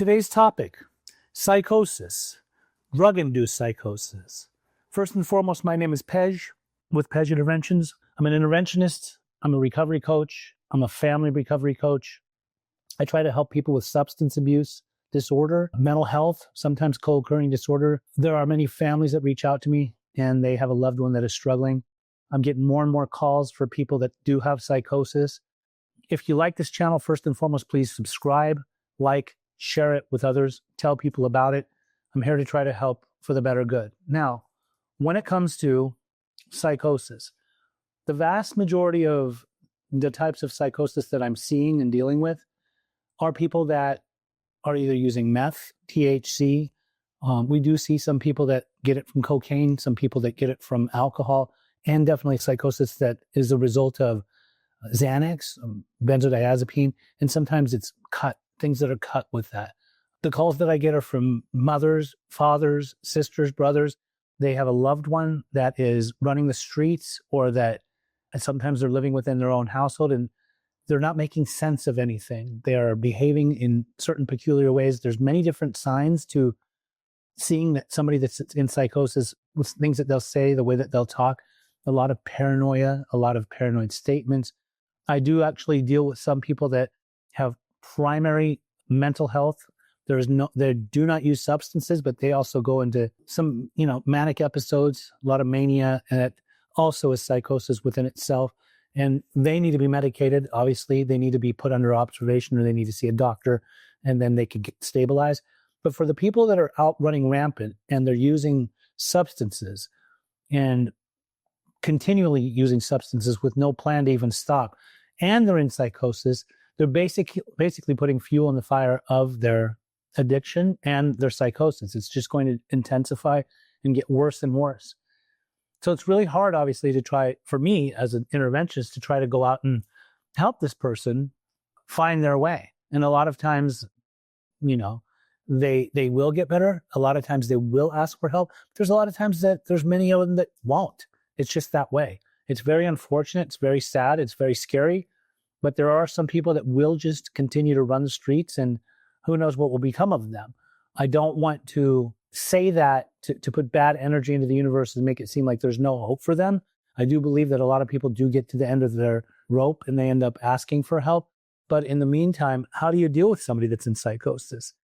Today's topic, psychosis, drug-induced psychosis. First and foremost, my name is Pej with Pej Interventions. I'm an interventionist. I'm a recovery coach. I'm a family recovery coach. I try to help people with substance abuse disorder, mental health, sometimes co-occurring disorder. There are many families that reach out to me and they have a loved one that is struggling. I'm getting more and more calls for people that do have psychosis. If you like this channel, first and foremost, please subscribe, like, share it with others, tell people about it. I'm here to try to help for the better good. Now, when it comes to psychosis, the vast majority of the types of psychosis that I'm seeing and dealing with are people that are either using meth, THC. We do see some people that get it from cocaine, some people that get it from alcohol, and definitely psychosis that is a result of Xanax, benzodiazepine, and sometimes it's cut, things that are cut with that. The calls that I get are from mothers, fathers, sisters, brothers. They have a loved one that is running the streets, or that sometimes they're living within their own household and they're not making sense of anything. They are behaving in certain peculiar ways. There's many different signs to seeing that somebody that's in psychosis, with things that they'll say, the way that they'll talk, a lot of paranoia, a lot of paranoid statements. I do actually deal with some people that have primary mental health. They do not use substances, but they also go into some, manic episodes, a lot of mania, and that also is psychosis within itself. And they need to be medicated. Obviously, they need to be put under observation, or they need to see a doctor, and then they could get stabilized. But for the people that are out running rampant and they're using substances and continually using substances with no plan to even stop, and they're in psychosis, they're basically putting fuel in the fire of their addiction and their psychosis. It's just going to intensify and get worse and worse. So it's really hard, obviously, to try, for me as an interventionist, to try to go out and help this person find their way. And a lot of times, they will get better. A lot of times they will ask for help. There's a lot of times that there's many of them that won't. It's just that way. It's very unfortunate. It's very sad. It's very scary. But there are some people that will just continue to run the streets, and who knows what will become of them. I don't want to say that to put bad energy into the universe and make it seem like there's no hope for them. I do believe that a lot of people do get to the end of their rope and they end up asking for help. But in the meantime, how do you deal with somebody that's in psychosis?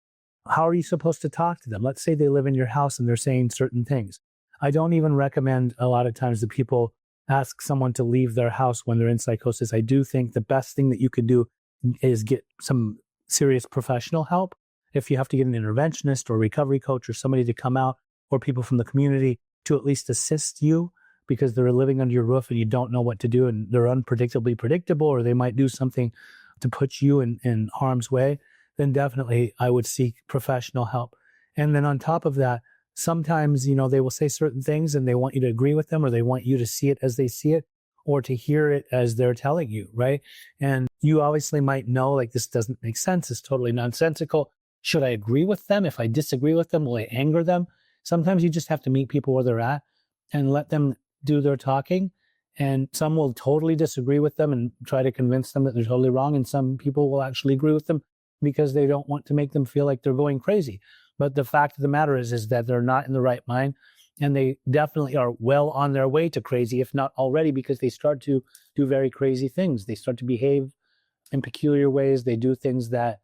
How are you supposed to talk to them? Let's say they live in your house and they're saying certain things. I don't even recommend a lot of times that people ask someone to leave their house when they're in psychosis. I do think the best thing that you could do is get some serious professional help. If you have to get an interventionist or recovery coach or somebody to come out, or people from the community to at least assist you, because they're living under your roof and you don't know what to do and they're unpredictably predictable, or they might do something to put you in harm's way, then definitely I would seek professional help. And then on top of that, sometimes, they will say certain things and they want you to agree with them, or they want you to see it as they see it, or to hear it as they're telling you, right? And you obviously might know, like, this doesn't make sense. It's totally nonsensical. Should I agree with them? If I disagree with them, will I anger them? Sometimes you just have to meet people where they're at and let them do their talking. And some will totally disagree with them and try to convince them that they're totally wrong. And some people will actually agree with them because they don't want to make them feel like they're going crazy. But the fact of the matter is that they're not in the right mind, and they definitely are well on their way to crazy, if not already, because they start to do very crazy things. They start to behave in peculiar ways. They do things that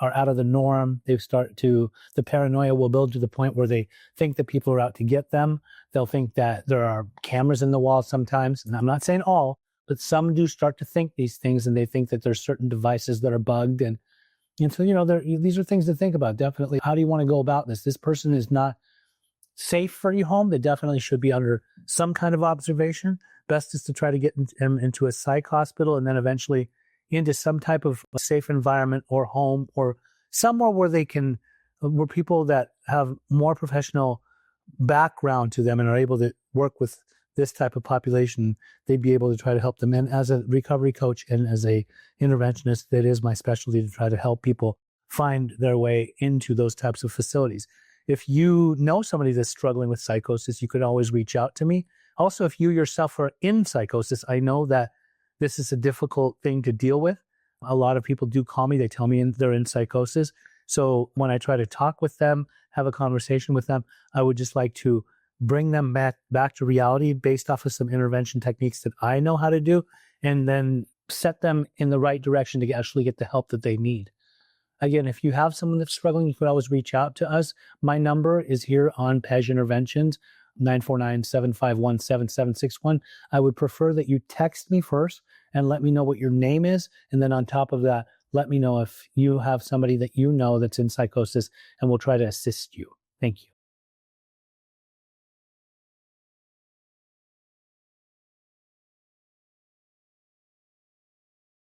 are out of the norm. The paranoia will build to the point where they think that people are out to get them. They'll think that there are cameras in the wall sometimes. And I'm not saying all, but some do start to think these things, and they think that there's certain devices that are bugged. And so, these are things to think about. Definitely, how do you want to go about this? This person is not safe for your home. They definitely should be under some kind of observation. Best is to try to get them into a psych hospital, and then eventually into some type of safe environment or home, or somewhere where people that have more professional background to them and are able to work with this type of population, they'd be able to try to help them. And as a recovery coach and as a interventionist, that is my specialty, to try to help people find their way into those types of facilities. If you know somebody that's struggling with psychosis, you could always reach out to me. Also, if you yourself are in psychosis, I know that this is a difficult thing to deal with. A lot of people do call me. They tell me they're in psychosis. So when I try to talk with them, have a conversation with them, I would just like to bring them back to reality based off of some intervention techniques that I know how to do, and then set them in the right direction to actually get the help that they need. Again, if you have someone that's struggling, you could always reach out to us. My number is here on Pej Interventions, 949-751-7761. I would prefer that you text me first and let me know what your name is. And then on top of that, let me know if you have somebody that you know that's in psychosis, and we'll try to assist you. Thank you.